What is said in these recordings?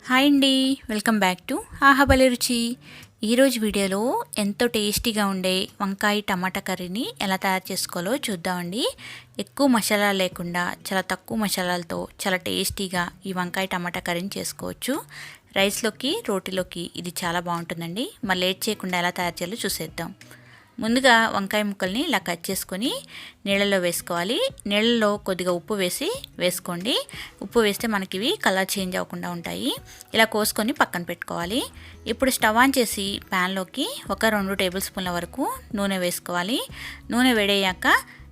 Hi అండి, welcome back to ఆహా భలే రుచి. ఈరోజు వీడియోలో ఎంతో టేస్టీగా ఉండే వంకాయ టమాటా కర్రీని ఎలా తయారు చేసుకోవాలో చూద్దామండి. ఎక్కువ మసాలా లేకుండా చాలా తక్కువ మసాలాలతో చాలా టేస్టీగా ఈ వంకాయ టమాటా కర్రీని చేసుకోవచ్చు. రైస్లోకి రోటీలోకి ఇది చాలా బాగుంటుందండి. మరి లేట్ చేయకుండా ఎలా తయారు చేయాలో చూసేద్దాం. ముందుగా వంకాయ ముక్కల్ని ఇలా కట్ చేసుకొని నీళ్ళలో వేసుకోవాలి. నీళ్ళలో కొద్దిగా ఉప్పు వేసుకోండి. ఉప్పు వేస్తే మనకి ఇవి కలర్ చేంజ్ అవ్వకుండా ఉంటాయి. ఇలా కోసుకొని పక్కన పెట్టుకోవాలి. ఇప్పుడు స్టవ్ ఆన్ చేసి ప్యాన్లోకి ఒక 2 టేబుల్ స్పూన్ల వరకు నూనె వేసుకోవాలి. నూనె వేడయ్యాక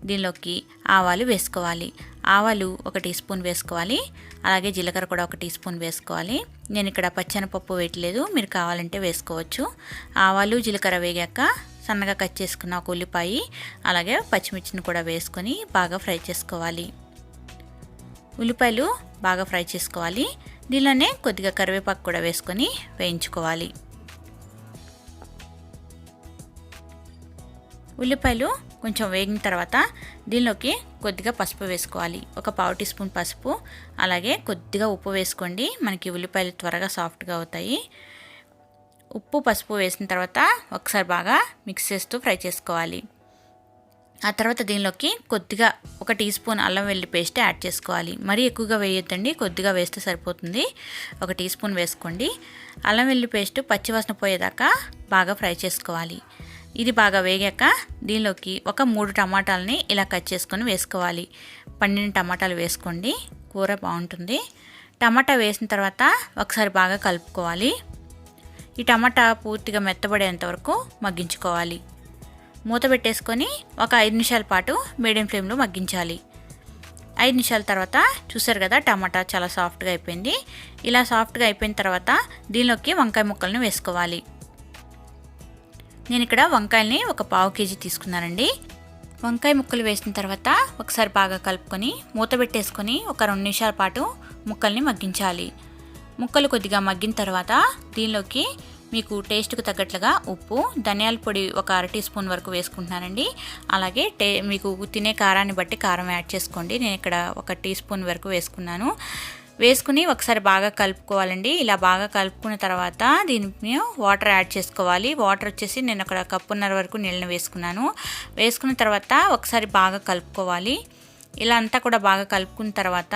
దీనిలోకి ఆవాలు వేసుకోవాలి. ఆవాలు 1 టీ స్పూన్ వేసుకోవాలి. అలాగే జీలకర్ర కూడా 1 టీ స్పూన్ వేసుకోవాలి. నేను ఇక్కడ పచ్చెనపప్పు వేయట్లేదు, మీరు కావాలంటే వేసుకోవచ్చు. ఆవాలు జీలకర్ర వేగాక సన్నగా కట్ చేసుకున్న ఒక ఉల్లిపాయ అలాగే పచ్చిమిర్చిని కూడా వేసుకొని బాగా ఫ్రై చేసుకోవాలి. ఉల్లిపాయలు బాగా ఫ్రై చేసుకోవాలి. దీనిలోనే కొద్దిగా కరివేపాకు కూడా వేసుకొని వేయించుకోవాలి. ఉల్లిపాయలు కొంచెం వేగిన తర్వాత దీనిలోకి కొద్దిగా పసుపు వేసుకోవాలి. ఒక 1/2 టీ స్పూన్ పసుపు అలాగే కొద్దిగా ఉప్పు వేసుకోండి. మనకి ఉల్లిపాయలు త్వరగా సాఫ్ట్గా అవుతాయి. ఉప్పు పసుపు వేసిన తర్వాత ఒకసారి బాగా మిక్స్ చేస్తూ ఫ్రై చేసుకోవాలి. ఆ తర్వాత దీనిలోకి కొద్దిగా 1 టీ స్పూన్ అల్లం వెల్లుల్లి పేస్ట్ యాడ్ చేసుకోవాలి. మరీ ఎక్కువగా వేయొద్దండి, కొద్దిగా వేస్తే సరిపోతుంది. 1 టీ స్పూన్ వేసుకోండి. అల్లం వెల్లుల్లి పేస్ట్ పచ్చివాసన పోయేదాకా బాగా ఫ్రై చేసుకోవాలి. ఇది బాగా వేగాక దీనిలోకి ఒక 3 టమాటాలని ఇలా కట్ చేసుకొని వేసుకోవాలి. పండిన టమాటాలు వేసుకోండి, కూర బాగుంటుంది. టమాటా వేసిన తర్వాత ఒకసారి బాగా కలుపుకోవాలి. ఈ టమాటా పూర్తిగా మెత్తబడేంత వరకు మగ్గించుకోవాలి. మూత పెట్టేసుకొని ఒక 5 నిమిషాల పాటు మీడియం ఫ్లేమ్లో మగ్గించాలి. 5 నిమిషాల తర్వాత చూసారు కదా, టమాటా చాలా సాఫ్ట్గా అయిపోయింది. ఇలా సాఫ్ట్గా అయిపోయిన తర్వాత దీనిలోకి వంకాయ ముక్కలను వేసుకోవాలి. నేను ఇక్కడ వంకాయల్ని ఒక 1/2 కేజీ తీసుకున్నానండి. వంకాయ ముక్కలు వేసిన తర్వాత ఒకసారి బాగా కలుపుకొని మూత పెట్టేసుకొని ఒక 2 నిమిషాల పాటు ముక్కల్ని మగ్గించాలి. ముక్కలు కొద్దిగా మగ్గిన తర్వాత దీనిలోకి మీకు టేస్ట్కు తగ్గట్లుగా ఉప్పు, ధనియాల పొడి ఒక 1/2 టీ స్పూన్ వరకు వేసుకుంటున్నానండి. అలాగే మీకు తినే కారాన్ని బట్టి కారం యాడ్ చేసుకోండి. నేను ఇక్కడ 1 టీ స్పూన్ వరకు వేసుకున్నాను. వేసుకుని ఒకసారి బాగా కలుపుకోవాలండి. ఇలా బాగా కలుపుకున్న తర్వాత దీన్ని వాటర్ యాడ్ చేసుకోవాలి. వాటర్ వచ్చేసి నేను అక్కడ 1.5 కప్పు వరకు నీళ్ళని వేసుకున్నాను. వేసుకున్న తర్వాత ఒకసారి బాగా కలుపుకోవాలి. ఇలా అంతా కూడా బాగా కలుపుకున్న తర్వాత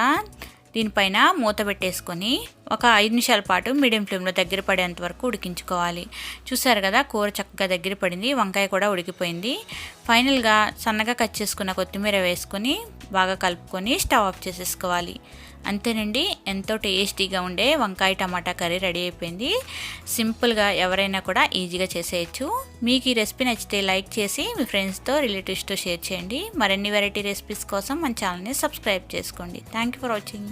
దీనిపైన మూత పెట్టేసుకొని ఒక 5 నిమిషాల పాటు మీడియం ఫ్లేమ్లో దగ్గర పడేంత వరకు ఉడికించుకోవాలి. చూసారు కదా, కూర చక్కగా దగ్గర పడింది, వంకాయ కూడా ఉడికిపోయింది. ఫైనల్గా సన్నగా కట్ చేసుకున్న కొత్తిమీర వేసుకొని బాగా కలుపుకొని స్టవ్ ఆఫ్ చేసేసుకోవాలి. అంతేనండి, ఎంతో టేస్టీగా ఉండే వంకాయ టమాటా కర్రీ రెడీ అయిపోయింది. సింపుల్గా ఎవరైనా కూడా ఈజీగా చేసేయచ్చు. మీకు ఈ రెసిపీ నచ్చితే లైక్ చేసి మీ ఫ్రెండ్స్తో రిలేటివ్స్తో షేర్ చేయండి. మరిన్ని వెరైటీ రెసిపీస్ కోసం మన ఛానల్ని సబ్స్క్రైబ్ చేసుకోండి. Thank you for watching.